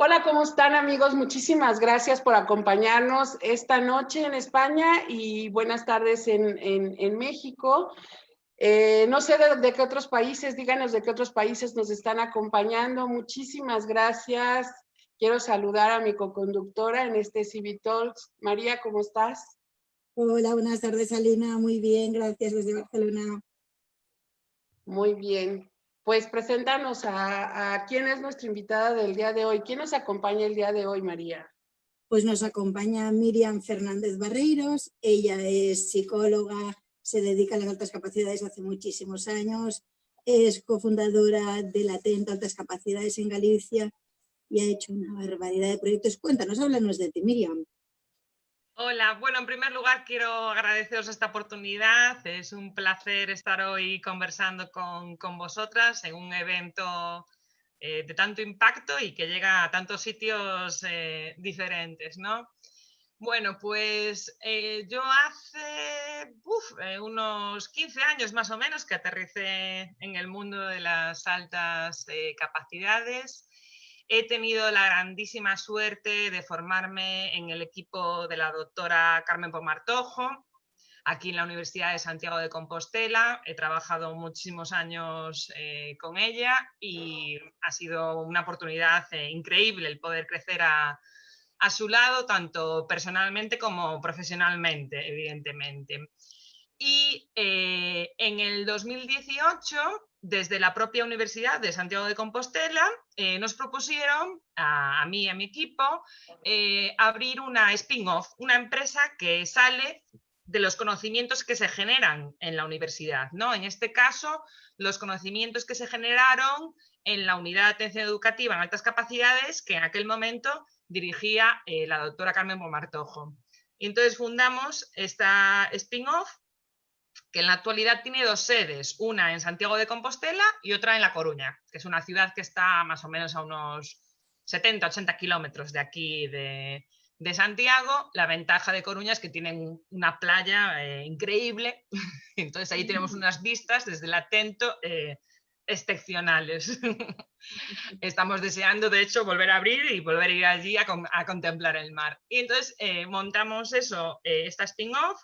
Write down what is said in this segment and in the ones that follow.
Hola, ¿cómo están, amigos? Muchísimas gracias por acompañarnos esta noche en España y buenas tardes en México. No sé de qué otros países, díganos de qué otros países nos están acompañando. Muchísimas gracias. Quiero saludar a mi coconductora en este CB Talks. María, ¿cómo estás? Hola, buenas tardes, Alina. Muy bien, gracias, desde Barcelona. Muy bien. Pues preséntanos a quién es nuestra invitada del día de hoy. ¿Quién nos acompaña el día de hoy, María? Pues nos acompaña Miriam Fernández Barreiros. Ella es psicóloga, se dedica a las altas capacidades hace muchísimos años, es cofundadora del Atento Altas Capacidades en Galicia y ha hecho una barbaridad de proyectos. Cuéntanos, háblanos de ti, Miriam. Hola, bueno, en primer lugar quiero agradeceros esta oportunidad. Es un placer estar hoy conversando con vosotras en un evento de tanto impacto y que llega a tantos sitios diferentes, ¿no? Bueno, pues yo hace unos 15 años más o menos que aterricé en el mundo de las altas capacidades. He tenido la grandísima suerte de formarme en el equipo de la doctora Carmen Pomartojo, aquí en la Universidad de Santiago de Compostela. He trabajado muchísimos años con ella y ha sido una oportunidad increíble el poder crecer a su lado, tanto personalmente como profesionalmente, evidentemente. Y en el 2018, desde la propia Universidad de Santiago de Compostela, nos propusieron a mí y a mi equipo abrir una spin-off, una empresa que sale de los conocimientos que se generan en la universidad, ¿no? En este caso, los conocimientos que se generaron en la unidad de atención educativa en altas capacidades, que en aquel momento dirigía la doctora Carmen Pomartojo. Y entonces fundamos esta spin-off, que en la actualidad tiene dos sedes, una en Santiago de Compostela y otra en La Coruña, que es una ciudad que está más o menos a unos 70-80 kilómetros de aquí de Santiago. La ventaja de Coruña es que tienen una playa increíble, entonces ahí tenemos unas vistas desde el Atento excepcionales. Estamos deseando, de hecho, volver a abrir y volver a ir allí a contemplar el mar. Y entonces montamos eso, esta spin-off,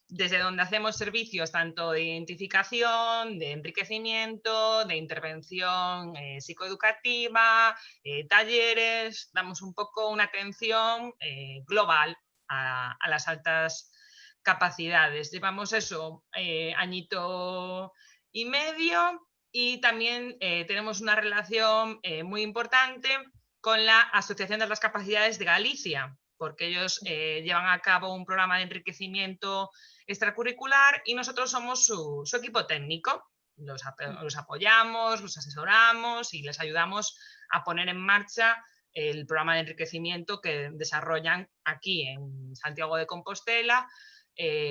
desde donde hacemos servicios tanto de identificación, de enriquecimiento, de intervención psicoeducativa, talleres. Damos un poco una atención global a las altas capacidades. Llevamos eso añito y medio, y también tenemos una relación muy importante con la Asociación de las Capacidades de Galicia, porque ellos llevan a cabo un programa de enriquecimiento extracurricular y nosotros somos su equipo técnico. Los apoyamos, los asesoramos y les ayudamos a poner en marcha el programa de enriquecimiento que desarrollan aquí en Santiago de Compostela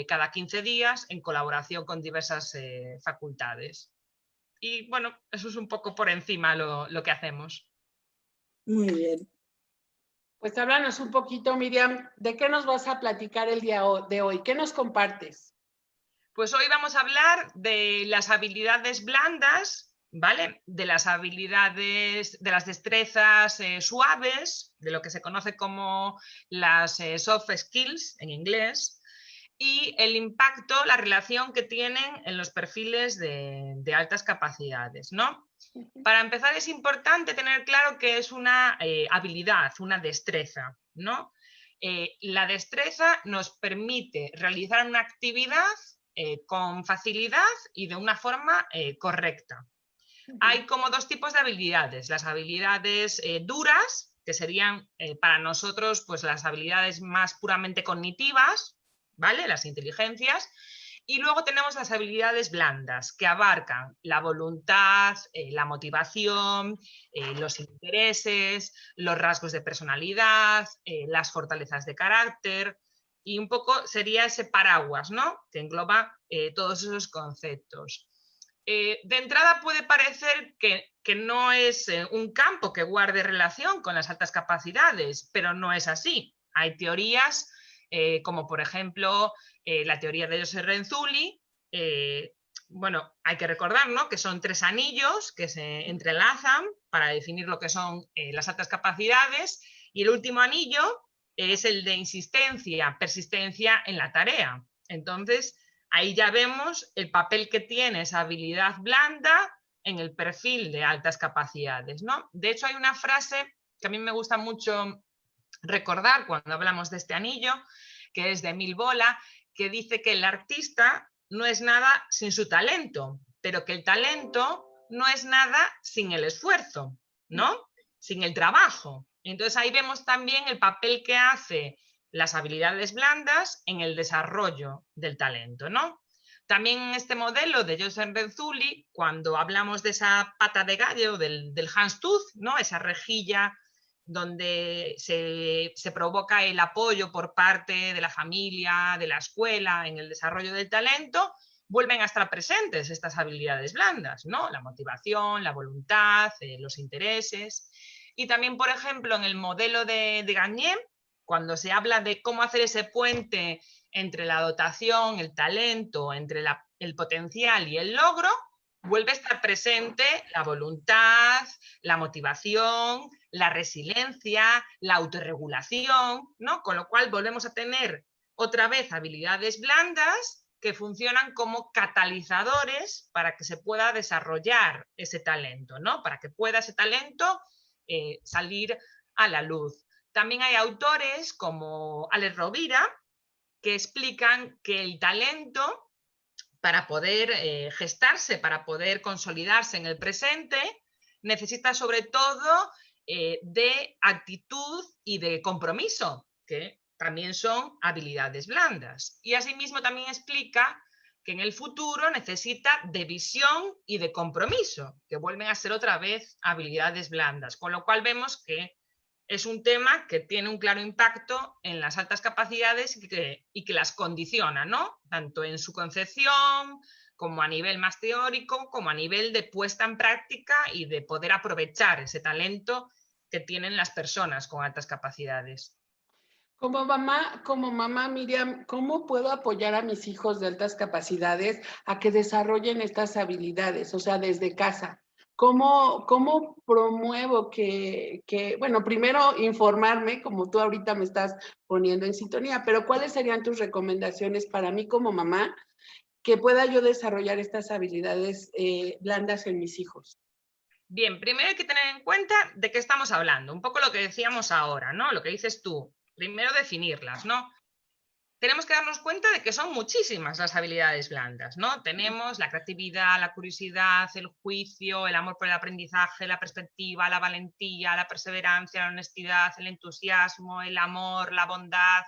cada 15 días en colaboración con diversas facultades. Y bueno, eso es un poco por encima lo que hacemos. Muy bien. Pues háblanos un poquito, Miriam, ¿de qué nos vas a platicar el día de hoy? ¿Qué nos compartes? Pues hoy vamos a hablar de las habilidades blandas, ¿vale? De las habilidades, de las destrezas suaves, de lo que se conoce como las soft skills en inglés, y el impacto, la relación que tienen en los perfiles de altas capacidades, ¿no? Para empezar, es importante tener claro que es una habilidad, una destreza, ¿no? La destreza nos permite realizar una actividad con facilidad y de una forma correcta. Hay como dos tipos de habilidades: las habilidades duras, que serían para nosotros pues las habilidades más puramente cognitivas, ¿vale? Las inteligencias. Y luego tenemos las habilidades blandas, que abarcan la voluntad, la motivación, los intereses, los rasgos de personalidad, las fortalezas de carácter, y un poco sería ese paraguas, ¿no? Que engloba todos esos conceptos. De entrada puede parecer que no es un campo que guarde relación con las altas capacidades, pero no es así. Hay teorías como por ejemplo la teoría de Joseph Renzulli, bueno, hay que recordar, ¿no?, que son 3 anillos que se entrelazan para definir lo que son las altas capacidades, y el último anillo es el de insistencia, persistencia en la tarea. Entonces, ahí ya vemos el papel que tiene esa habilidad blanda en el perfil de altas capacidades, ¿no? De hecho, hay una frase que a mí me gusta mucho recordar cuando hablamos de este anillo, que es de Emil Bola, que dice que el artista no es nada sin su talento, pero que el talento no es nada sin el esfuerzo, ¿no? Sin el trabajo. Entonces ahí vemos también el papel que hace las habilidades blandas en el desarrollo del talento, ¿no? También en este modelo de Joseph Renzulli, cuando hablamos de esa pata de gallo, del Hans-Tuch, ¿no?, esa rejilla donde se provoca el apoyo por parte de la familia, de la escuela, en el desarrollo del talento, vuelven a estar presentes estas habilidades blandas, ¿no? La motivación, la voluntad, los intereses. Y también, por ejemplo, en el modelo de Gagné, cuando se habla de cómo hacer ese puente entre la dotación, el talento, entre el potencial y el logro, vuelve a estar presente la voluntad, la motivación, la resiliencia, la autorregulación, ¿no? Con lo cual volvemos a tener otra vez habilidades blandas que funcionan como catalizadores para que se pueda desarrollar ese talento, ¿no? Para que pueda ese talento salir a la luz. También hay autores como Alex Rovira que explican que el talento, para poder gestarse, para poder consolidarse en el presente, necesita sobre todo de actitud y de compromiso, que también son habilidades blandas. Y asimismo también explica que en el futuro necesita de visión y de compromiso, que vuelven a ser otra vez habilidades blandas, con lo cual vemos que es un tema que tiene un claro impacto en las altas capacidades y que las condiciona, ¿no? Tanto en su concepción, como a nivel más teórico, como a nivel de puesta en práctica y de poder aprovechar ese talento que tienen las personas con altas capacidades. Como mamá Miriam, ¿cómo puedo apoyar a mis hijos de altas capacidades a que desarrollen estas habilidades? O sea, desde casa. ¿Cómo promuevo bueno, primero informarme, como tú ahorita me estás poniendo en sintonía, pero ¿cuáles serían tus recomendaciones para mí como mamá que pueda yo desarrollar estas habilidades blandas en mis hijos? Bien, primero hay que tener en cuenta de qué estamos hablando, un poco lo que decíamos ahora, ¿no? Lo que dices tú. Primero definirlas, ¿no? Tenemos que darnos cuenta de que son muchísimas las habilidades blandas, ¿no? Tenemos la creatividad, la curiosidad, el juicio, el amor por el aprendizaje, la perspectiva, la valentía, la perseverancia, la honestidad, el entusiasmo, el amor, la bondad,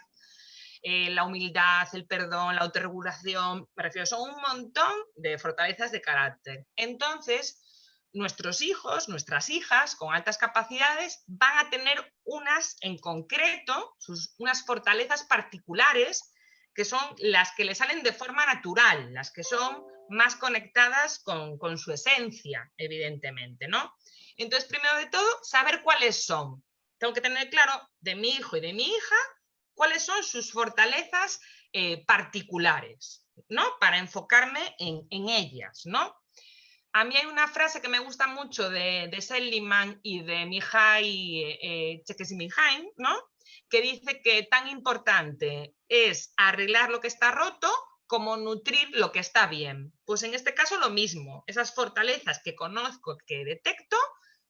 la humildad, el perdón, la autorregulación. Me refiero, son un montón de fortalezas de carácter. Entonces, nuestros hijos, nuestras hijas con altas capacidades van a tener unas en concreto, unas fortalezas particulares que son las que le salen de forma natural, las que son más conectadas con su esencia, evidentemente, ¿no? Entonces, primero de todo, saber cuáles son. Tengo que tener claro de mi hijo y de mi hija cuáles son sus fortalezas particulares, ¿no? Para enfocarme en ellas, ¿no? A mí hay una frase que me gusta mucho de Seligman y de Mihai Csikszentmihalyi, ¿no? Que dice que tan importante es arreglar lo que está roto como nutrir lo que está bien. Pues en este caso lo mismo, esas fortalezas que conozco, que detecto,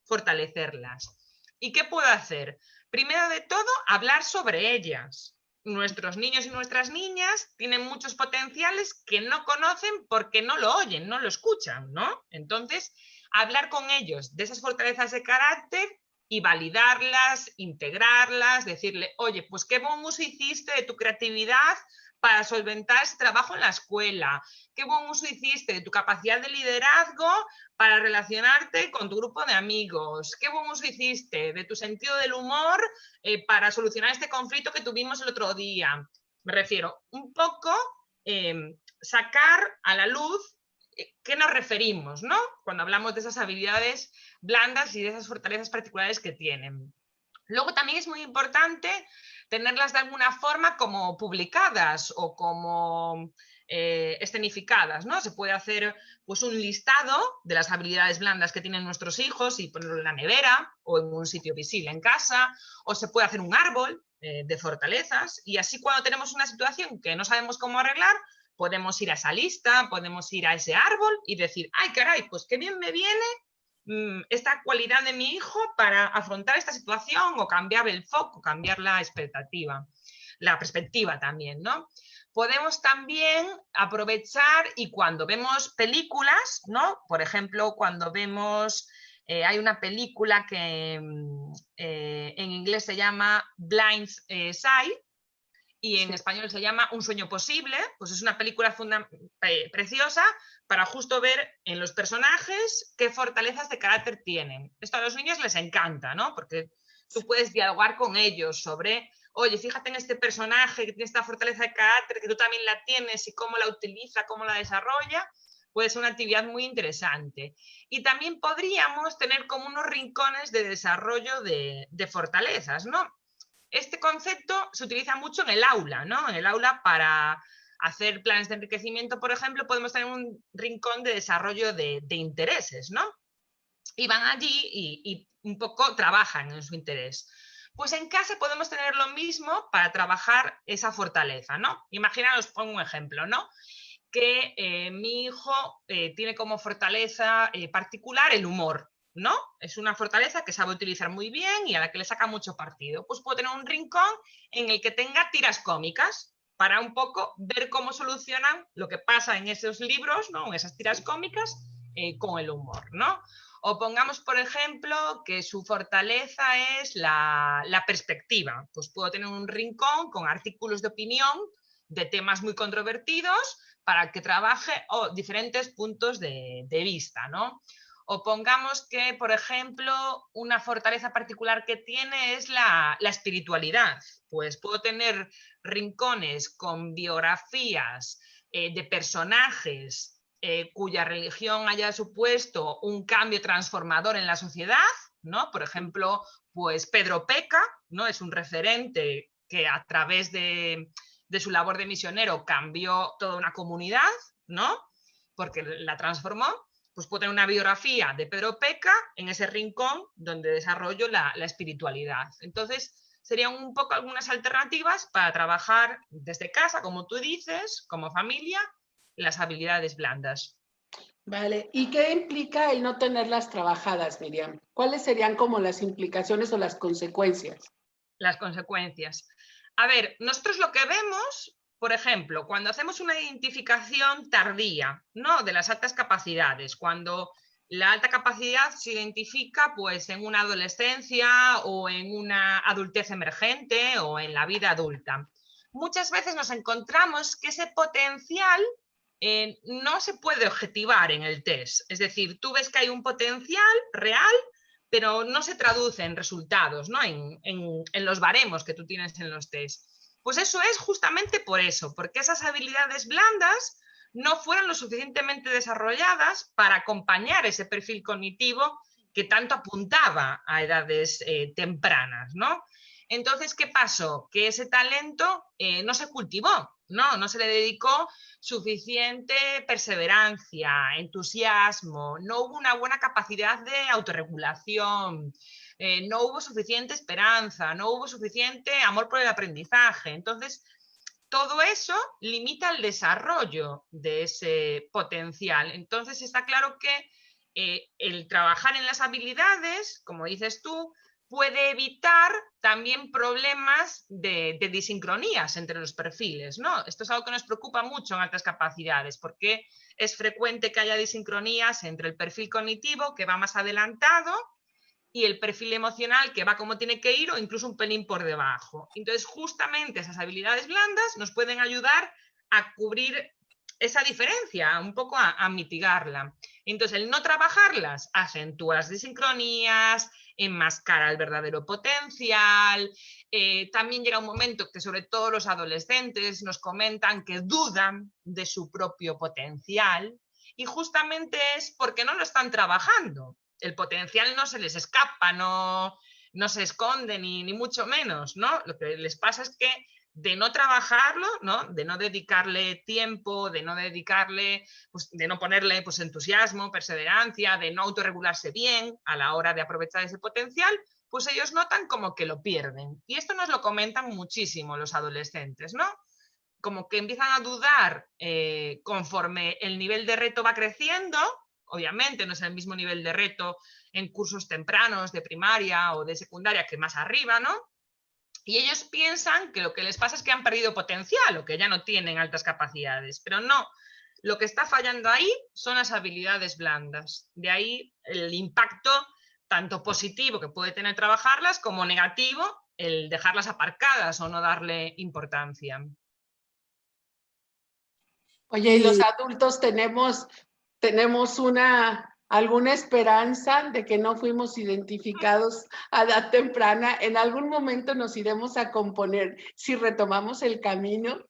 fortalecerlas. ¿Y qué puedo hacer? Primero de todo, hablar sobre ellas. Nuestros niños y nuestras niñas tienen muchos potenciales que no conocen porque no lo oyen, no lo escuchan, ¿no? Entonces, hablar con ellos de esas fortalezas de carácter y validarlas, integrarlas, decirle, oye, pues qué buen uso hiciste de tu creatividad para solventar ese trabajo en la escuela, qué buen uso hiciste de tu capacidad de liderazgo para relacionarte con tu grupo de amigos, qué buen uso hiciste de tu sentido del humor para solucionar este conflicto que tuvimos el otro día. Me refiero un poco sacar a la luz qué nos referimos, ¿no? Cuando hablamos de esas habilidades blandas y de esas fortalezas particulares que tienen. Luego también es muy importante tenerlas de alguna forma como publicadas o como escenificadas, ¿no? Se puede hacer pues un listado de las habilidades blandas que tienen nuestros hijos y ponerlo en la nevera o en un sitio visible en casa, o se puede hacer un árbol de fortalezas, y así cuando tenemos una situación que no sabemos cómo arreglar, podemos ir a esa lista, podemos ir a ese árbol y decir, ay caray, pues qué bien me viene esta cualidad de mi hijo para afrontar esta situación o cambiar el foco, cambiar la expectativa, la perspectiva también, ¿no? Podemos también aprovechar, y cuando vemos películas, ¿no? Por ejemplo, cuando vemos, hay una película que en inglés se llama Blind Side, y en español se llama Un sueño posible, pues es una película preciosa para justo ver en los personajes qué fortalezas de carácter tienen. Esto a los niños les encanta, ¿no? Porque tú puedes dialogar con ellos sobre, oye, fíjate en este personaje que tiene esta fortaleza de carácter, que tú también la tienes, y cómo la utiliza, cómo la desarrolla. Puede ser una actividad muy interesante. Y también podríamos tener como unos rincones de desarrollo de fortalezas, ¿no? Este concepto se utiliza mucho en el aula, ¿no? En el aula para hacer planes de enriquecimiento, por ejemplo, podemos tener un rincón de desarrollo de intereses, ¿no? Y van allí y un poco trabajan en su interés. Pues en casa podemos tener lo mismo para trabajar esa fortaleza, ¿no? Imaginaos, pongo un ejemplo, ¿no? Que mi hijo tiene como fortaleza particular el humor, ¿no? Es una fortaleza que sabe utilizar muy bien y a la que le saca mucho partido. Pues puedo tener un rincón en el que tenga tiras cómicas para un poco ver cómo solucionan lo que pasa en esos libros, ¿no? En esas tiras cómicas con el humor, ¿no? O pongamos, por ejemplo, que su fortaleza es la perspectiva. Pues puedo tener un rincón con artículos de opinión de temas muy controvertidos para que trabaje diferentes puntos de vista, ¿no? O pongamos que, por ejemplo, una fortaleza particular que tiene es la espiritualidad. Pues puedo tener rincones con biografías de personajes cuya religión haya supuesto un cambio transformador en la sociedad, ¿no? Por ejemplo, pues Pedro Peca, ¿no? Es un referente que a través de su labor de misionero cambió toda una comunidad, ¿no? Porque la transformó. Pues puedo tener una biografía de Pedro Peca en ese rincón donde desarrollo la espiritualidad. Entonces, serían un poco algunas alternativas para trabajar desde casa, como tú dices, como familia, las habilidades blandas. Vale, ¿y qué implica el no tenerlas trabajadas, Miriam? ¿Cuáles serían como las implicaciones o las consecuencias? Las consecuencias. A ver, nosotros lo que vemos, por ejemplo, cuando hacemos una identificación tardía, ¿no? De las altas capacidades, cuando la alta capacidad se identifica pues en una adolescencia o en una adultez emergente o en la vida adulta. Muchas veces nos encontramos que ese potencial no se puede objetivar en el test. Es decir, tú ves que hay un potencial real, pero no se traduce en resultados, ¿no? En los baremos que tú tienes en los test. Pues eso es justamente por eso, porque esas habilidades blandas no fueron lo suficientemente desarrolladas para acompañar ese perfil cognitivo que tanto apuntaba a edades tempranas, ¿no? Entonces, ¿qué pasó? Que ese talento no se cultivó, no se le dedicó suficiente perseverancia, entusiasmo, no hubo una buena capacidad de autorregulación, no hubo suficiente esperanza, no hubo suficiente amor por el aprendizaje. Entonces, todo eso limita el desarrollo de ese potencial. Entonces, está claro que el trabajar en las habilidades, como dices tú, puede evitar también problemas de disincronías entre los perfiles, ¿no? Esto es algo que nos preocupa mucho en altas capacidades, porque es frecuente que haya disincronías entre el perfil cognitivo, que va más adelantado, y el perfil emocional, que va como tiene que ir o incluso un pelín por debajo. Entonces, justamente esas habilidades blandas nos pueden ayudar a cubrir esa diferencia, un poco a mitigarla. Entonces, el no trabajarlas acentúa las disincronías, enmascara el verdadero potencial. También llega un momento que sobre todo los adolescentes nos comentan que dudan de su propio potencial, y justamente es porque no lo están trabajando. El potencial no se les escapa, no no se esconde ni mucho menos, ¿no? Lo que les pasa es que de no trabajarlo, ¿no? De no dedicarle tiempo, de no dedicarle, pues, de no ponerle pues, entusiasmo, perseverancia, de no autorregularse bien a la hora de aprovechar ese potencial, pues ellos notan como que lo pierden. Y esto nos lo comentan muchísimo los adolescentes, ¿no? Como que empiezan a dudar conforme el nivel de reto va creciendo. Obviamente no es el mismo nivel de reto en cursos tempranos de primaria o de secundaria que más arriba, ¿no? Y ellos piensan que lo que les pasa es que han perdido potencial o que ya no tienen altas capacidades, pero no. Lo que está fallando ahí son las habilidades blandas. De ahí el impacto tanto positivo que puede tener trabajarlas como negativo el dejarlas aparcadas o no darle importancia. Oye, ¿y los adultos tenemos alguna esperanza de que no fuimos identificados a edad temprana? ¿En algún momento nos iremos a componer si retomamos el camino?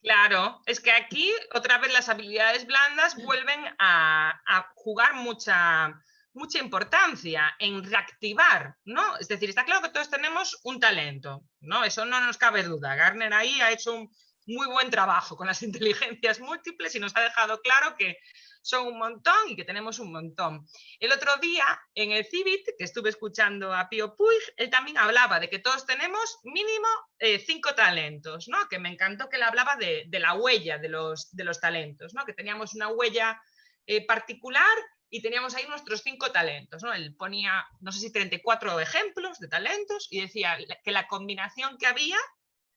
Claro, es que aquí otra vez las habilidades blandas vuelven a jugar mucha importancia en reactivar, ¿no? Es decir, está claro que todos tenemos un talento, ¿no? Eso no nos cabe duda. Gartner ahí ha hecho un muy buen trabajo con las inteligencias múltiples y nos ha dejado claro que son un montón y que tenemos un montón. El otro día, en el CIVIT, que estuve escuchando a Pío Puig, él también hablaba de que todos tenemos mínimo 5 talentos, ¿no? Que me encantó que él hablaba de la huella de los talentos, ¿no? Que teníamos una huella particular y teníamos ahí nuestros 5 talentos, ¿no? Él ponía, no sé si 34 ejemplos de talentos y decía que la combinación que había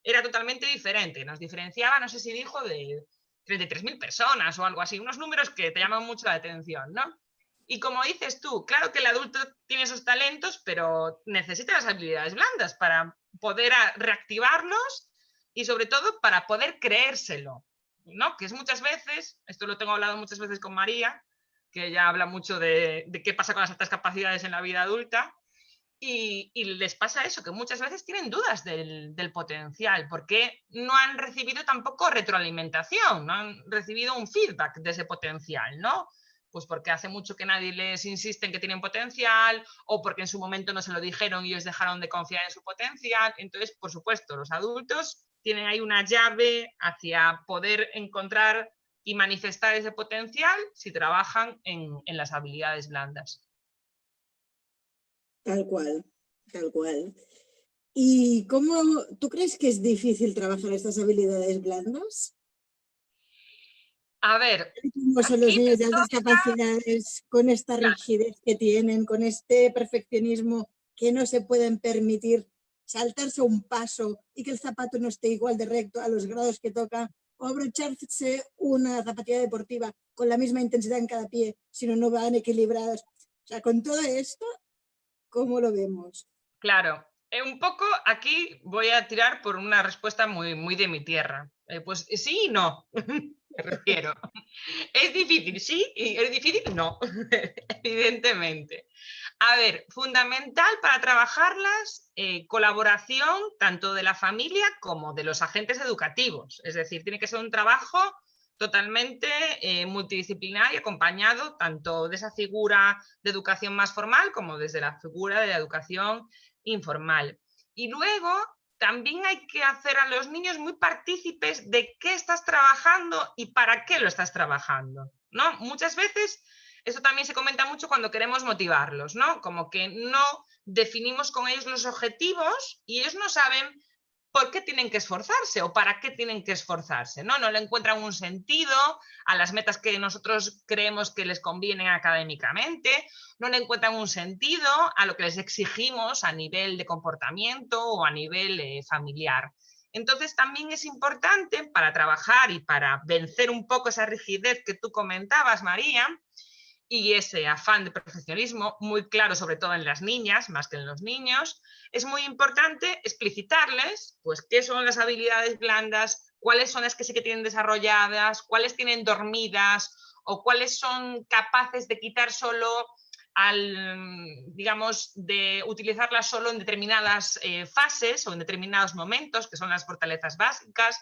era totalmente diferente. Nos diferenciaba, no sé si dijo, de 33.000 personas o algo así, unos números que te llaman mucho la atención, ¿no? Y como dices tú, claro que el adulto tiene esos talentos, pero necesita las habilidades blandas para poder reactivarlos y sobre todo para poder creérselo, ¿no? Que es muchas veces, esto lo tengo hablado muchas veces con María, que ella habla mucho de qué pasa con las altas capacidades en la vida adulta, y les pasa eso, que muchas veces tienen dudas del potencial, porque no han recibido tampoco retroalimentación, no han recibido un feedback de ese potencial, ¿no? Pues porque hace mucho que nadie les insiste en que tienen potencial, o porque en su momento no se lo dijeron y ellos dejaron de confiar en su potencial. Entonces, por supuesto, los adultos tienen ahí una llave hacia poder encontrar y manifestar ese potencial si trabajan en las habilidades blandas. Tal cual, tal cual. ¿Y cómo tú crees que es difícil trabajar estas habilidades blandas? A ver, ¿Cómo son los niños de altas capacidades con esta rigidez que tienen, con este perfeccionismo que no se pueden permitir saltarse un paso y que el zapato no esté igual de recto a los grados que toca, o abrocharse una zapatilla deportiva con la misma intensidad en cada pie, sino no van equilibrados? O sea, con todo esto, ¿cómo lo vemos? Claro, un poco aquí voy a tirar por una respuesta muy de mi tierra. Pues sí y no, me refiero. Es difícil, sí, y es difícil, no, evidentemente. A ver, fundamental para trabajarlas, colaboración tanto de la familia como de los agentes educativos. Es decir, tiene que ser un trabajo totalmente multidisciplinar y acompañado tanto de esa figura de educación más formal como desde la figura de la educación informal. Y luego también hay que hacer a los niños muy partícipes de qué estás trabajando y para qué lo estás trabajando, ¿no? Muchas veces eso también se comenta mucho cuando queremos motivarlos, ¿no? Como que no definimos con ellos los objetivos y ellos no saben por qué tienen que esforzarse o para qué tienen que esforzarse, ¿no? No le encuentran un sentido a las metas que nosotros creemos que les convienen académicamente, no le encuentran un sentido a lo que les exigimos a nivel de comportamiento o a nivel familiar. Entonces también es importante para trabajar y para vencer un poco esa rigidez que tú comentabas, María, y ese afán de perfeccionismo muy claro, sobre todo en las niñas, más que en los niños, es muy importante explicitarles pues, qué son las habilidades blandas, cuáles son las que sí que tienen desarrolladas, cuáles tienen dormidas o cuáles son capaces de quitar solo digamos, de utilizarlas solo en determinadas fases o en determinados momentos, que son las fortalezas básicas.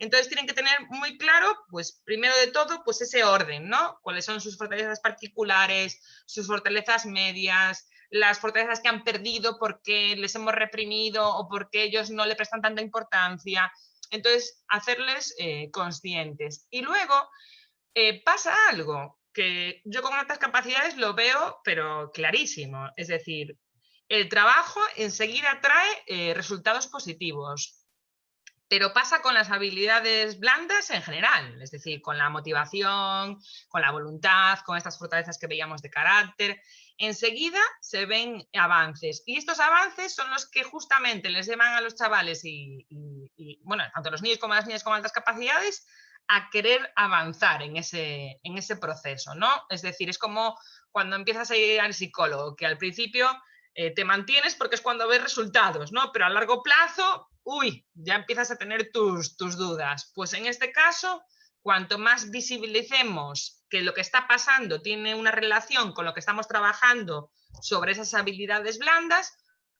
Entonces tienen que tener muy claro, pues primero de todo, pues ese orden, ¿no? Cuáles son sus fortalezas particulares, sus fortalezas medias, las fortalezas que han perdido porque les hemos reprimido o porque ellos no le prestan tanta importancia. Entonces, hacerles conscientes. Y luego pasa algo que yo con altas capacidades lo veo, pero clarísimo. Es decir, el trabajo enseguida trae resultados positivos. Pero pasa con las habilidades blandas en general, es decir, con la motivación, con la voluntad, con estas fortalezas que veíamos de carácter. Enseguida se ven avances y estos avances son los que justamente les llevan a los chavales bueno, tanto los niños como las niñas con altas capacidades a querer avanzar en ese proceso, ¿no? Es decir, es como cuando empiezas a ir al psicólogo, que al principio te mantienes porque es cuando ves resultados, ¿no? Pero a largo plazo, uy, ya empiezas a tener tus dudas. Pues en este caso, cuanto más visibilicemos que lo que está pasando tiene una relación con lo que estamos trabajando sobre esas habilidades blandas,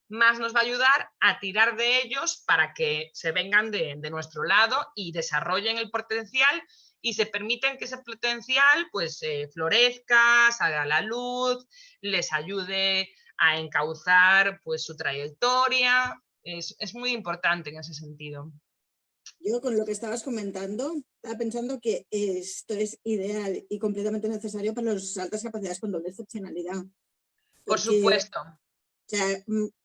más nos va a ayudar a tirar de ellos para que se vengan de nuestro lado y desarrollen el potencial y se permiten que ese potencial pues florezca, salga a la luz, les ayude a encauzar pues su trayectoria. Es muy importante en ese sentido. Yo con lo que estabas comentando, estaba pensando que esto es ideal y completamente necesario para las altas capacidades con doble excepcionalidad. Por supuesto. O sea,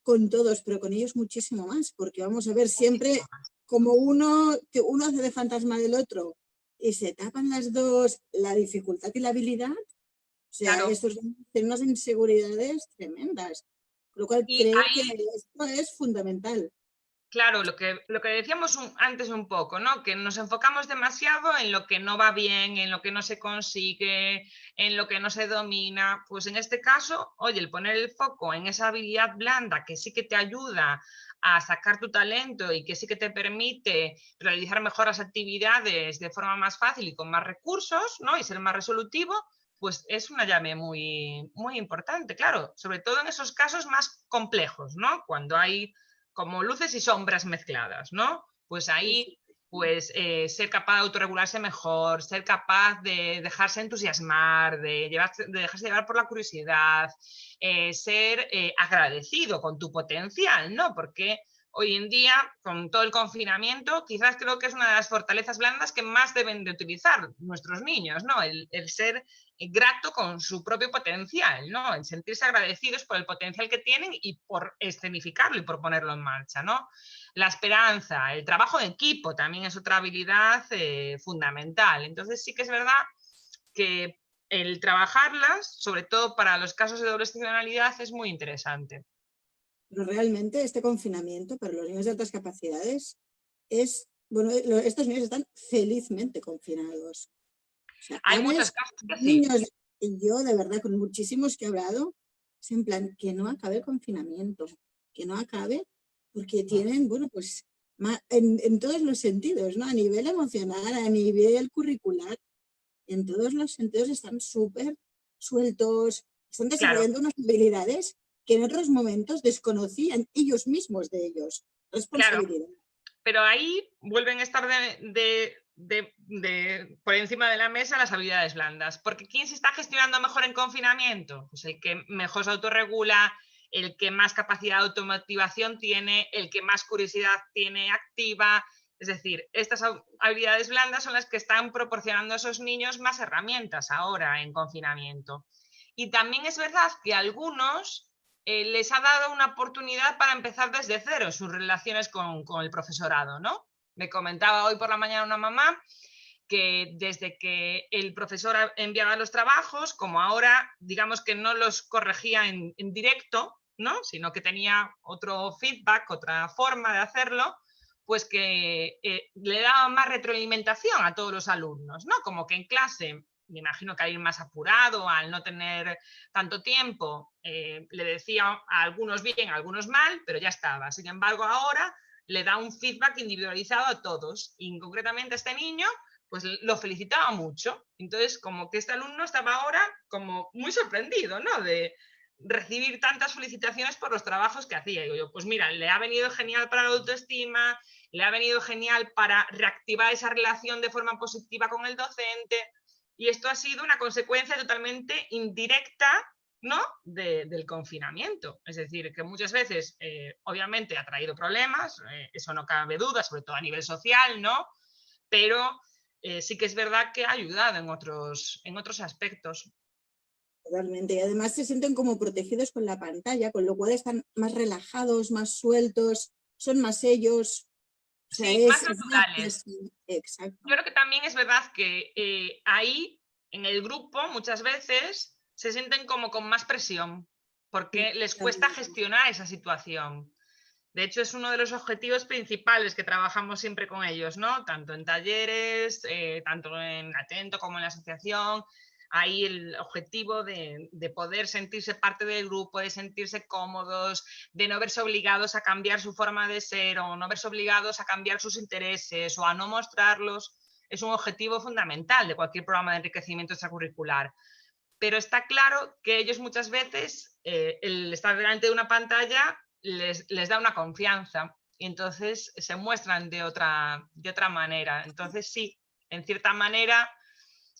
con todos, pero con ellos muchísimo más, porque vamos a ver, siempre como uno hace de fantasma del otro y se tapan las dos, la dificultad y la habilidad, o sea, claro. estos tienen unas inseguridades tremendas, con lo cual creo que esto es fundamental. Claro, lo que decíamos antes un poco, ¿no? Que nos enfocamos demasiado en lo que no va bien, en lo que no se consigue, en lo que no se domina. Pues en este caso, oye, el poner el foco en esa habilidad blanda que sí que te ayuda a sacar tu talento y que sí que te permite realizar mejor las actividades de forma más fácil y con más recursos, ¿no? Y ser más resolutivo, pues es una llave muy, muy importante, claro, sobre todo en esos casos más complejos, ¿no? Cuando hay como luces y sombras mezcladas, ¿no? Pues ahí, pues ser capaz de autorregularse mejor, ser capaz de dejarse entusiasmar, de dejarse llevar por la curiosidad, ser agradecido con tu potencial, ¿no? Porque hoy en día, con todo el confinamiento, quizás creo que es una de las fortalezas blandas que más deben de utilizar nuestros niños, ¿no? El ser grato con su propio potencial, ¿no? El sentirse agradecidos por el potencial que tienen y por escenificarlo y por ponerlo en marcha, ¿no? La esperanza, el trabajo en equipo también es otra habilidad fundamental. Entonces sí que es verdad que el trabajarlas, sobre todo para los casos de doble excepcionalidad, es muy interesante. Pero realmente este confinamiento para los niños de altas capacidades es, bueno, estos niños están felizmente confinados. O sea, hay muchos casos que niños, sí. Y yo de verdad con muchísimos que he hablado, es en plan que no acabe el confinamiento, que no acabe, porque tienen, bueno, pues en todos los sentidos, ¿no? A nivel emocional, a nivel curricular, en todos los sentidos están súper sueltos, están desarrollando unas habilidades que en otros momentos desconocían ellos mismos de ellos. Responsabilidad. Claro, pero ahí vuelven a estar por encima de la mesa las habilidades blandas. Porque ¿quién se está gestionando mejor en confinamiento? Pues el que mejor se autorregula, el que más capacidad de automotivación tiene, el que más curiosidad tiene activa. Es decir, estas habilidades blandas son las que están proporcionando a esos niños más herramientas ahora en confinamiento. Y también es verdad que algunos les ha dado una oportunidad para empezar desde cero sus relaciones con el profesorado, ¿no? Me comentaba hoy por la mañana una mamá que desde que el profesor enviaba los trabajos, como ahora, digamos que no los corregía en directo, ¿no? Sino que tenía otro feedback, otra forma de hacerlo, pues que le daba más retroalimentación a todos los alumnos, ¿no? Como que en clase, me imagino que al ir más apurado, al no tener tanto tiempo, le decía a algunos bien, a algunos mal, pero ya estaba. Sin embargo, ahora le da un feedback individualizado a todos, y concretamente a este niño, pues lo felicitaba mucho. Entonces, como que este alumno estaba ahora como muy sorprendido, ¿no? De recibir tantas felicitaciones por los trabajos que hacía. Digo yo, pues mira, le ha venido genial para la autoestima, le ha venido genial para reactivar esa relación de forma positiva con el docente, y esto ha sido una consecuencia totalmente indirecta, ¿no?, del confinamiento. Es decir, que muchas veces, obviamente, ha traído problemas, eso no cabe duda, sobre todo a nivel social, ¿no? Pero sí que es verdad que ha ayudado en otros aspectos. Totalmente. Y además se sienten como protegidos con la pantalla, con lo cual están más relajados, más sueltos, son más ellos. O sea, Sí, más naturales. Exacto. Yo creo que también es verdad que ahí, en el grupo, muchas veces se sienten como con más presión, porque les cuesta gestionar esa situación. De hecho, es uno de los objetivos principales que trabajamos siempre con ellos, ¿no? Tanto en talleres, tanto en Atento como en la asociación. Ahí el objetivo de poder sentirse parte del grupo, de sentirse cómodos, de no verse obligados a cambiar su forma de ser o no verse obligados a cambiar sus intereses o a no mostrarlos, es un objetivo fundamental de cualquier programa de enriquecimiento extracurricular. Pero está claro que ellos muchas veces, el estar delante de una pantalla les da una confianza y entonces se muestran de otra manera. Entonces sí, en cierta manera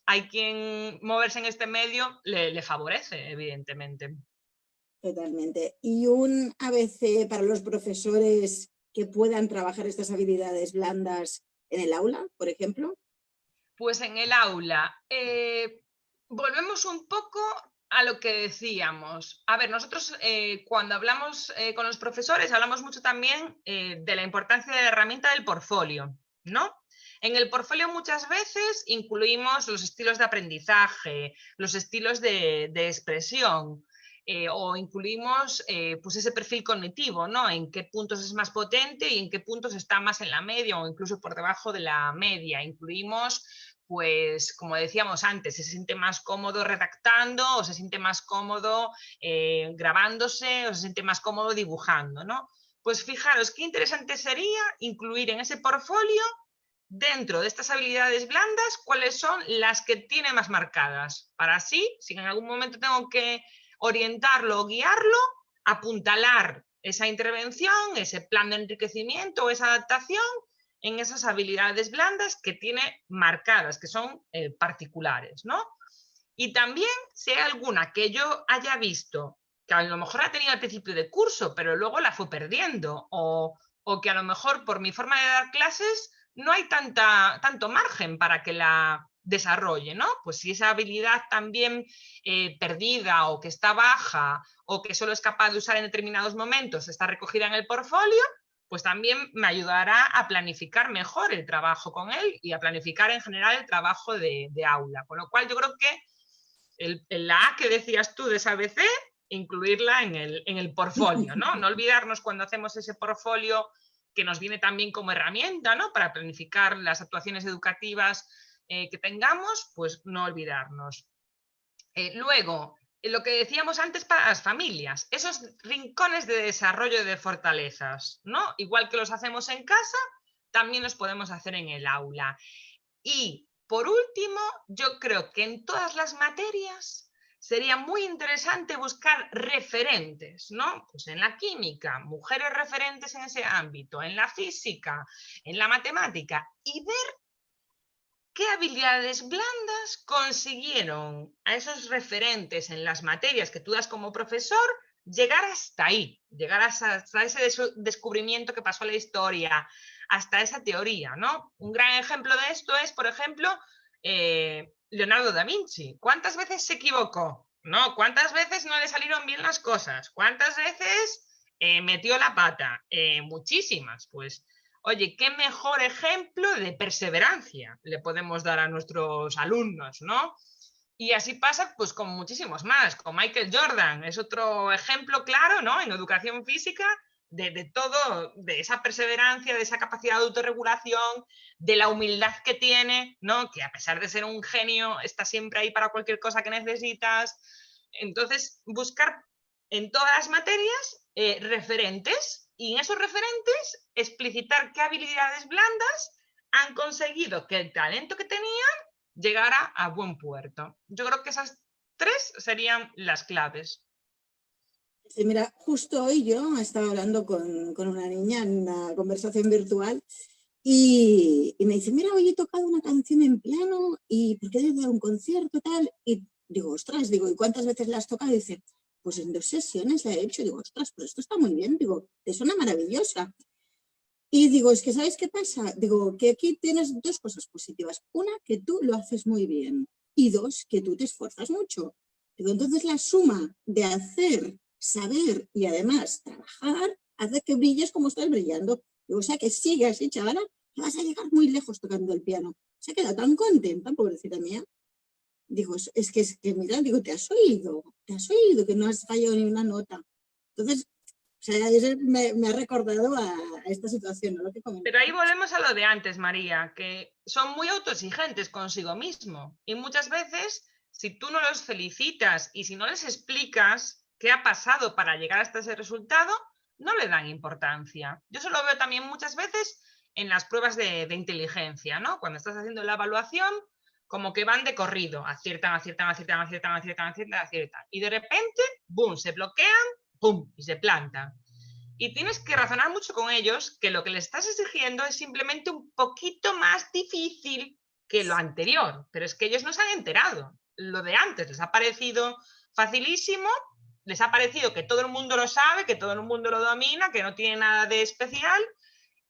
hay quien moverse en este medio le favorece, evidentemente. Totalmente. ¿Y un ABC para los profesores que puedan trabajar estas habilidades blandas en el aula, por ejemplo? Pues en el aula, volvemos un poco a lo que decíamos. A ver, nosotros cuando hablamos con los profesores hablamos mucho también de la importancia de la herramienta del portfolio, ¿no? En el portfolio muchas veces incluimos los estilos de aprendizaje, los estilos de expresión, o incluimos pues ese perfil cognitivo, ¿no? En qué puntos es más potente y en qué puntos está más en la media o incluso por debajo de la media. Incluimos, pues, como decíamos antes, se siente más cómodo redactando o se siente más cómodo grabándose o se siente más cómodo dibujando, ¿no? Pues fijaros qué interesante sería incluir en ese portfolio, dentro de estas habilidades blandas, cuáles son las que tiene más marcadas. Para así, si en algún momento tengo que orientarlo o guiarlo, apuntalar esa intervención, ese plan de enriquecimiento o esa adaptación en esas habilidades blandas que tiene marcadas, que son particulares, ¿no? Y también si hay alguna que yo haya visto que a lo mejor la tenía al principio de curso, pero luego la fue perdiendo, o que a lo mejor por mi forma de dar clases no hay tanto margen para que la desarrolle, ¿no? Pues si esa habilidad también perdida o que está baja o que solo es capaz de usar en determinados momentos está recogida en el portfolio, pues también me ayudará a planificar mejor el trabajo con él y a planificar en general el trabajo de aula. Con lo cual yo creo que la A que decías tú de esa ABC, incluirla en el portfolio, ¿no? No olvidarnos cuando hacemos ese portfolio que nos viene también como herramienta, ¿no? Para planificar las actuaciones educativas que tengamos, pues no olvidarnos. Luego, lo que decíamos antes para las familias, esos rincones de desarrollo de fortalezas, ¿no? Igual que los hacemos en casa, también los podemos hacer en el aula. Y por último, yo creo que en todas las materias sería muy interesante buscar referentes, ¿no? Pues en la química, mujeres referentes en ese ámbito, en la física, en la matemática, y ver qué habilidades blandas consiguieron a esos referentes en las materias que tú das como profesor llegar hasta ahí, llegar hasta ese descubrimiento que pasó a la historia, hasta esa teoría, ¿no? Un gran ejemplo de esto es, por ejemplo, Leonardo da Vinci. ¿Cuántas veces se equivocó? ¿No? ¿Cuántas veces no le salieron bien las cosas? ¿Cuántas veces metió la pata? Muchísimas, pues. Oye, qué mejor ejemplo de perseverancia le podemos dar a nuestros alumnos, ¿no? Y así pasa pues con muchísimos más, con Michael Jordan, es otro ejemplo claro, ¿no? En educación física de todo, de esa perseverancia, de esa capacidad de autorregulación, de la humildad que tiene, ¿no? Que a pesar de ser un genio, está siempre ahí para cualquier cosa que necesitas. Entonces, buscar en todas las materias referentes y en esos referentes explicitar qué habilidades blandas han conseguido que el talento que tenían llegara a buen puerto. Yo creo que esas tres serían las claves. Sí, mira, justo hoy yo estaba hablando con una niña en una conversación virtual y me dice, mira, hoy he tocado una canción en piano y ¿por qué debo dar un concierto tal? Y digo, ostras, digo, ¿y cuántas veces la has tocado? Y dice, pues en 2 sesiones la he hecho. Digo, ostras, pero esto está muy bien. Digo, te suena maravillosa. Y digo, es que ¿sabes qué pasa? Digo, que aquí tienes 2 cosas positivas. Una, que tú lo haces muy bien. Y 2, que tú te esfuerzas mucho. Digo, entonces la suma de hacer, saber y además trabajar hace que brilles como estás brillando. Digo, o sea, que sigue así, chavala, que vas a llegar muy lejos tocando el piano. Se ha quedado tan contenta, pobrecita mía. Digo, es que mira, digo, te has oído que no has fallado ni una nota. Entonces, o sea, eso me ha recordado a esta situación, ¿no? Lo que Pero ahí comentabas. volvemos a lo de antes, María, que son muy autoexigentes consigo mismo. Y muchas veces, si tú no los felicitas y si no les explicas qué ha pasado para llegar hasta ese resultado, no le dan importancia. Yo eso lo veo también muchas veces en las pruebas de inteligencia, ¿no? Cuando estás haciendo la evaluación, como que van de corrido, aciertan, aciertan, aciertan, aciertan, aciertan, aciertan, aciertan. Y de repente, ¡boom!, se bloquean, ¡pum!, y se plantan. Y tienes que razonar mucho con ellos que lo que les estás exigiendo es simplemente un poquito más difícil que lo anterior, pero es que ellos no se han enterado. Lo de antes les ha parecido facilísimo, les ha parecido que todo el mundo lo sabe, que todo el mundo lo domina, que no tiene nada de especial,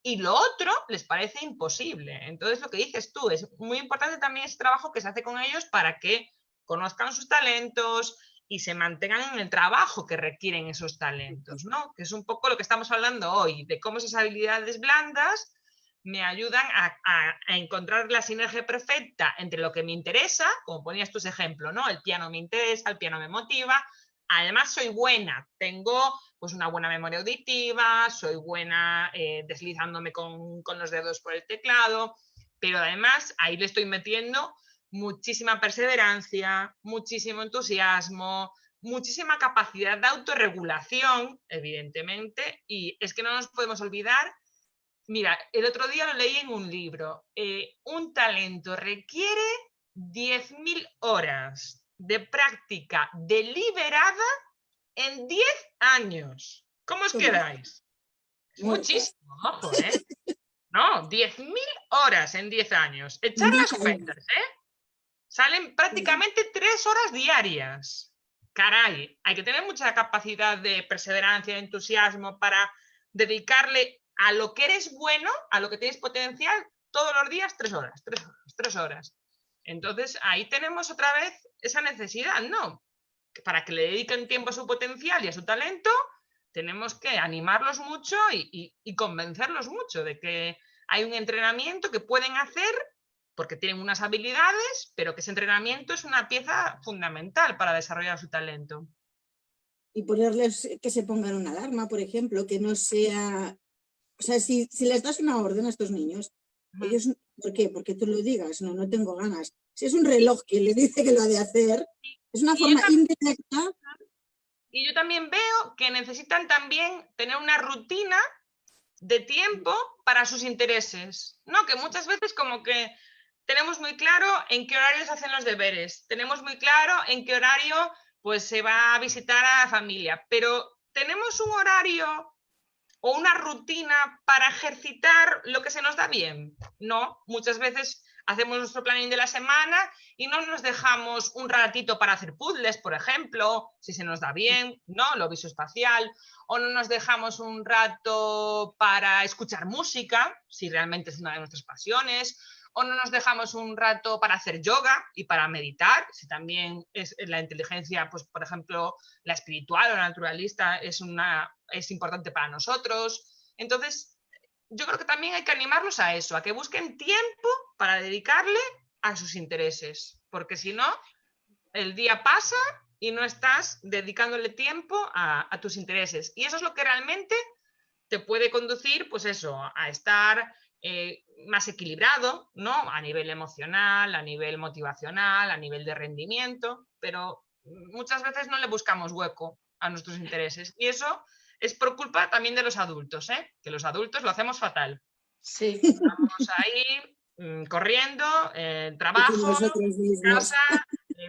y lo otro les parece imposible. Entonces, lo que dices tú, es muy importante también ese trabajo que se hace con ellos para que conozcan sus talentos y se mantengan en el trabajo que requieren esos talentos, ¿no? Que es un poco lo que estamos hablando hoy, de cómo esas habilidades blandas me ayudan a encontrar la sinergia perfecta entre lo que me interesa, como ponías tú ese ejemplo, ¿no? El piano me interesa, el piano me motiva, además soy buena, tengo pues una buena memoria auditiva, soy buena deslizándome con los dedos por el teclado, pero además ahí le estoy metiendo muchísima perseverancia, muchísimo entusiasmo, muchísima capacidad de autorregulación, evidentemente, y es que no nos podemos olvidar. Mira, el otro día lo leí en un libro. Un talento requiere 10.000 horas de práctica deliberada en 10 años. ¿Cómo os Toma, quedáis? Es muertas. muchísimo, ojo, ¿eh? No, 10.000 horas en 10 años. Echar En 10 las años. cuentas, ¿eh? Salen prácticamente 3 horas diarias. Caray, hay que tener mucha capacidad de perseverancia, de entusiasmo para dedicarle a lo que eres bueno, a lo que tienes potencial, todos los días 3 horas, 3 horas, 3 horas. Entonces ahí tenemos otra vez esa necesidad, ¿no? Para que le dediquen tiempo a su potencial y a su talento, tenemos que animarlos mucho y convencerlos mucho de que hay un entrenamiento que pueden hacer porque tienen unas habilidades, pero que ese entrenamiento es una pieza fundamental para desarrollar su talento. Y ponerles que se pongan una alarma, por ejemplo, que no sea... O sea, si les das una orden a estos niños, ellos, ¿por qué? Porque tú lo digas, no, no tengo ganas. Si es un reloj que les dice que lo ha de hacer, es una Y yo, forma indirecta. y yo también veo que necesitan también tener una rutina de tiempo para sus intereses, ¿no? Que muchas veces como que tenemos muy claro en qué horario se hacen los deberes, tenemos muy claro en qué horario pues se va a visitar a la familia, pero tenemos un horario o una rutina para ejercitar lo que se nos da bien. No, muchas veces hacemos nuestro planning de la semana y no nos dejamos un ratito para hacer puzzles, por ejemplo, si se nos da bien, ¿no? Lo visoespacial, o no nos dejamos un rato para escuchar música, si realmente es una de nuestras pasiones, o no nos dejamos un rato para hacer yoga y para meditar, si también es la inteligencia, pues por ejemplo, la espiritual o la naturalista es importante para nosotros. Entonces, yo creo que también hay que animarlos a eso, a que busquen tiempo para dedicarle a sus intereses, porque si no, el día pasa y no estás dedicándole tiempo a tus intereses. Y eso es lo que realmente te puede conducir, pues eso, a estar más equilibrado, ¿no? A nivel emocional, a nivel motivacional, a nivel de rendimiento, pero muchas veces no le buscamos hueco a nuestros intereses. Y eso es por culpa también de los adultos, ¿eh? Que los adultos lo hacemos fatal. Sí. Estamos ahí corriendo, Y con trabajo, nosotros mismos. casa,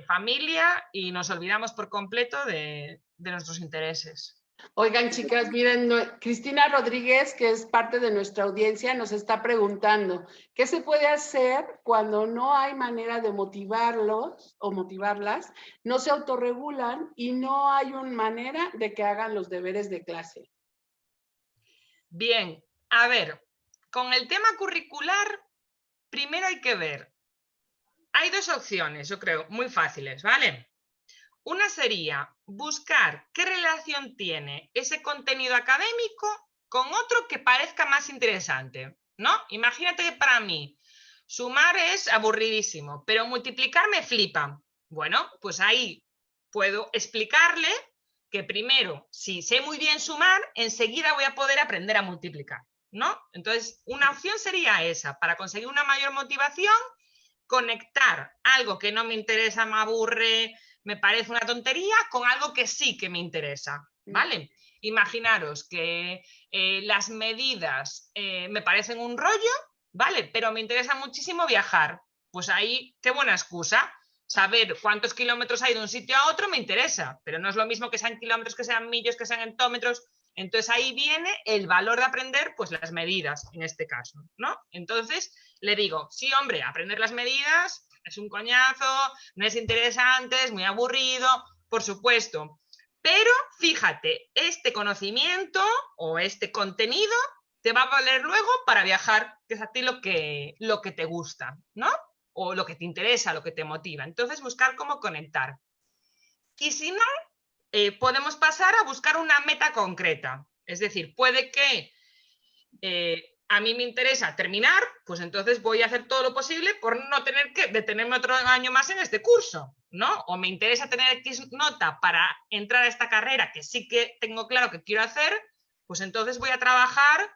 familia, y nos olvidamos por completo de nuestros intereses. Oigan, chicas, miren, Cristina Rodríguez, que es parte de nuestra audiencia, nos está preguntando, ¿qué se puede hacer cuando no hay manera de motivarlos o motivarlas, no se autorregulan y no hay una manera de que hagan los deberes de clase? Bien, a ver, con el tema curricular, primero hay que ver. Hay dos opciones, yo creo, muy fáciles, ¿vale? Una sería buscar qué relación tiene ese contenido académico con otro que parezca más interesante, ¿no? Imagínate que para mí sumar es aburridísimo, pero multiplicar me flipa. Bueno, pues ahí puedo explicarle que primero, si sé muy bien sumar, enseguida voy a poder aprender a multiplicar, ¿no? Entonces, una opción sería esa, para conseguir una mayor motivación, conectar algo que no me interesa, me aburre, me parece una tontería, con algo que sí que me interesa, ¿vale? Imaginaros que las medidas me parecen un rollo, ¿vale? Pero me interesa muchísimo viajar. Pues ahí, qué buena excusa. Saber cuántos kilómetros hay de un sitio a otro me interesa, pero no es lo mismo que sean kilómetros, que sean millas, que sean hectómetros. Entonces ahí viene el valor de aprender, pues las medidas, en este caso, ¿no? Entonces le digo, sí, hombre, aprender las medidas es un coñazo, no es interesante, es muy aburrido, por supuesto. Pero fíjate, este conocimiento o este contenido te va a valer luego para viajar, que es a ti lo que te gusta, ¿no? O lo que te interesa, lo que te motiva. Entonces, buscar cómo conectar. Y si no, podemos pasar a buscar una meta concreta. Es decir, puede que a mí me interesa terminar, pues entonces voy a hacer todo lo posible por no tener que detenerme otro año más en este curso, ¿no? O me interesa tener X nota para entrar a esta carrera que sí que tengo claro que quiero hacer, pues entonces voy a trabajar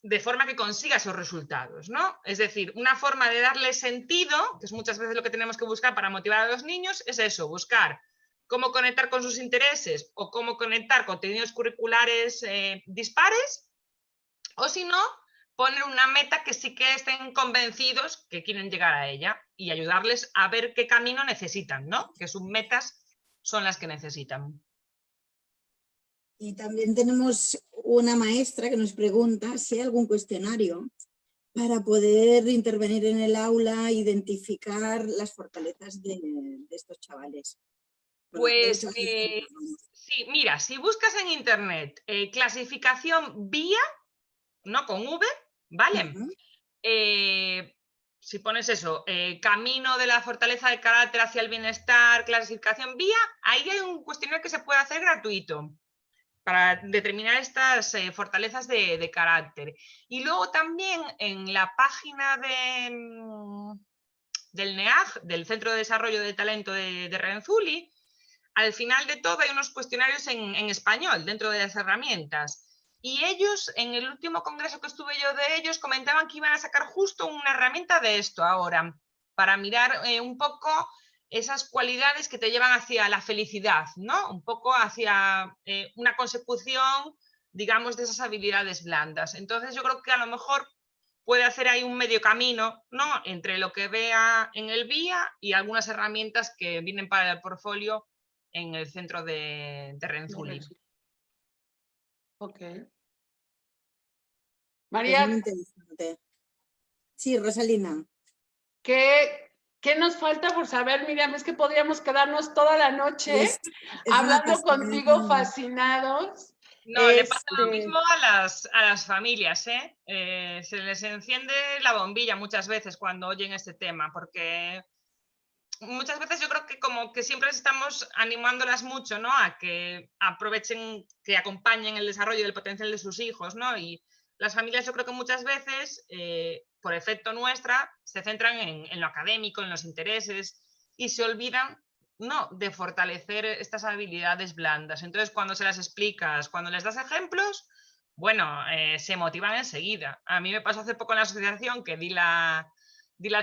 de forma que consiga esos resultados, ¿no? Es decir, una forma de darle sentido, que es muchas veces lo que tenemos que buscar para motivar a los niños, es eso, buscar cómo conectar con sus intereses o cómo conectar contenidos curriculares dispares, o si no, poner una meta que sí que estén convencidos que quieren llegar a ella y ayudarles a ver qué camino necesitan, ¿no? Que sus metas son las que necesitan. Y también tenemos una maestra que nos pregunta si hay algún cuestionario para poder intervenir en el aula e identificar las fortalezas de estos chavales. Pues sí, mira, si buscas en internet clasificación VIA, ¿no? Con V, ¿vale? Si pones eso, camino de la fortaleza de carácter hacia el bienestar, clasificación VIA, ahí hay un cuestionario que se puede hacer gratuito para determinar estas fortalezas de carácter. Y luego también en la página del NEAG, del Centro de Desarrollo de Talento de Renzulli, al final de todo hay unos cuestionarios en español dentro de las herramientas. Y ellos, en el último congreso que estuve yo de ellos, comentaban que iban a sacar justo una herramienta de esto ahora, para mirar un poco esas cualidades que te llevan hacia la felicidad, ¿no? Un poco hacia una consecución, digamos, de esas habilidades blandas. Entonces yo creo que a lo mejor puede hacer ahí un medio camino, ¿no? Entre lo que vea en el VIA y algunas herramientas que vienen para el portfolio en el centro de Renzulli. Ok. María. Muy interesante. Sí, Rosalina. ¿Qué nos falta por saber, Miriam? Es que podríamos quedarnos toda la noche hablando contigo, fascinados. No, le pasa lo mismo a las familias, ¿eh? Se les enciende la bombilla muchas veces cuando oyen este tema, porque muchas veces yo creo que como que siempre estamos animándolas mucho, ¿no? A que aprovechen, que acompañen el desarrollo del potencial de sus hijos, ¿no? Y las familias yo creo que muchas veces, por efecto nuestra, se centran en lo académico, en los intereses y se olvidan, ¿no? De fortalecer estas habilidades blandas. Entonces, cuando se las explicas, cuando les das ejemplos, bueno, se motivan enseguida. A mí me pasó hace poco en la asociación que di la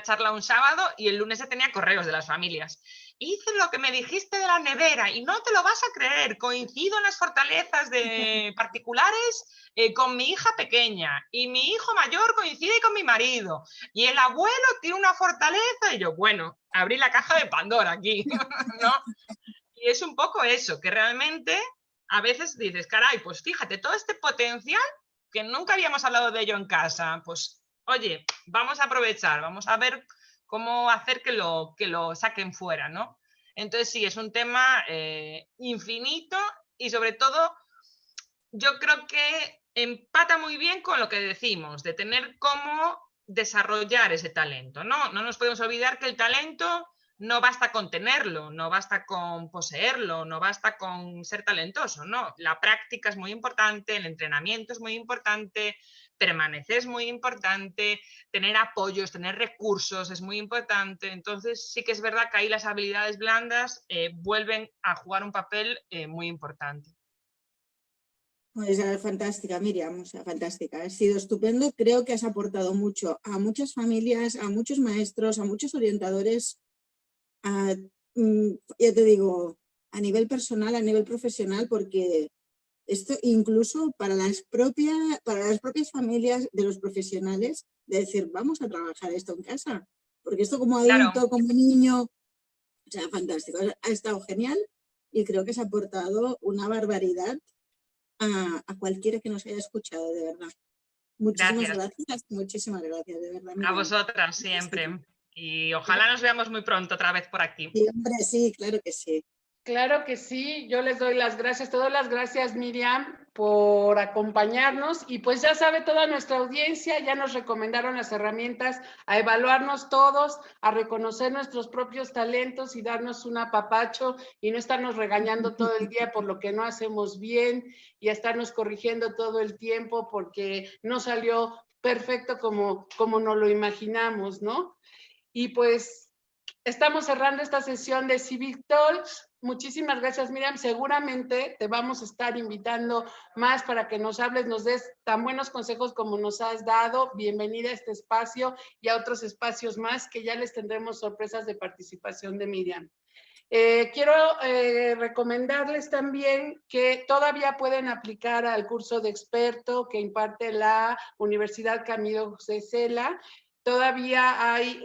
charla un sábado y el lunes ya tenía correos de las familias. Hice lo que me dijiste de la nevera y no te lo vas a creer, coincido en las fortalezas de particulares con mi hija pequeña y mi hijo mayor coincide con mi marido y el abuelo tiene una fortaleza y yo, bueno, abrí la caja de Pandora aquí, ¿no? Y es un poco eso, que realmente a veces dices, caray, pues fíjate, todo este potencial que nunca habíamos hablado de ello en casa, pues oye, vamos a aprovechar, vamos a ver cómo hacer que lo saquen fuera, ¿no? Entonces sí, es un tema infinito y sobre todo yo creo que empata muy bien con lo que decimos, de tener cómo desarrollar ese talento, ¿no? No nos podemos olvidar que el talento no basta con tenerlo, no basta con poseerlo, no basta con ser talentoso, ¿no? La práctica es muy importante, el entrenamiento es muy importante, permanecer es muy importante, tener apoyos, tener recursos es muy importante. Entonces sí que es verdad que ahí las habilidades blandas vuelven a jugar un papel muy importante. Pues fantástica, Miriam, o sea, fantástica. Ha sido estupendo. Creo que has aportado mucho a muchas familias, a muchos maestros, a muchos orientadores, ya te digo, a nivel personal, a nivel profesional, porque esto incluso para las propias familias de los profesionales, de decir, vamos a trabajar esto en casa, porque esto como adulto, Claro. como niño, o sea, fantástico, ha estado genial y creo que se ha aportado una barbaridad a cualquiera que nos haya escuchado, de verdad. Muchísimas gracias, muchísimas gracias, de verdad. Miriam. A vosotras siempre. Y ojalá nos veamos muy pronto otra vez por aquí. Sí, hombre, sí, claro que sí. Claro que sí, yo les doy las gracias, todas las gracias, Miriam, por acompañarnos y pues ya sabe toda nuestra audiencia, ya nos recomendaron las herramientas a evaluarnos todos, a reconocer nuestros propios talentos y darnos un apapacho y no estarnos regañando todo el día por lo que no hacemos bien y a estarnos corrigiendo todo el tiempo porque no salió perfecto como nos lo imaginamos, ¿no? Y pues estamos cerrando esta sesión de Civic Talks. Muchísimas gracias, Miriam. Seguramente te vamos a estar invitando más para que nos hables, nos des tan buenos consejos como nos has dado. Bienvenida a este espacio y a otros espacios más que ya les tendremos sorpresas de participación de Miriam. Quiero recomendarles también que todavía pueden aplicar al curso de experto que imparte la Universidad Camilo José Cela. Todavía hay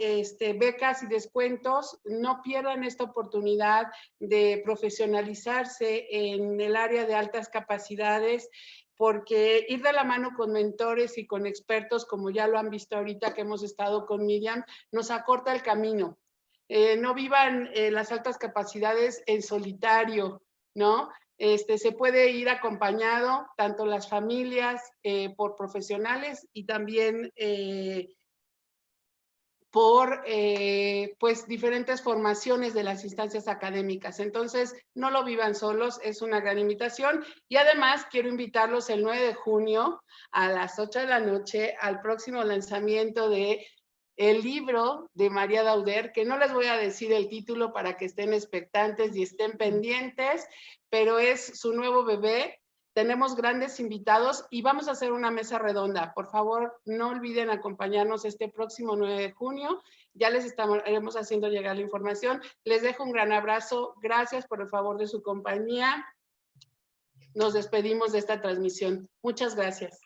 becas y descuentos. No pierdan esta oportunidad de profesionalizarse en el área de altas capacidades, porque ir de la mano con mentores y con expertos, como ya lo han visto ahorita que hemos estado con Miriam, nos acorta el camino. No vivan las altas capacidades en solitario, ¿no? Se puede ir acompañado, tanto las familias, por profesionales y también por pues diferentes formaciones de las instancias académicas. Entonces, no lo vivan solos, es una gran invitación. Y además, quiero invitarlos el 9 de junio a las 8 de la noche al próximo lanzamiento de el libro de María Dauder, que no les voy a decir el título para que estén expectantes y estén pendientes, pero es su nuevo bebé. Tenemos grandes invitados y vamos a hacer una mesa redonda. Por favor, no olviden acompañarnos este próximo 9 de junio. Ya les estaremos haciendo llegar la información. Les dejo un gran abrazo. Gracias por el favor de su compañía. Nos despedimos de esta transmisión. Muchas gracias.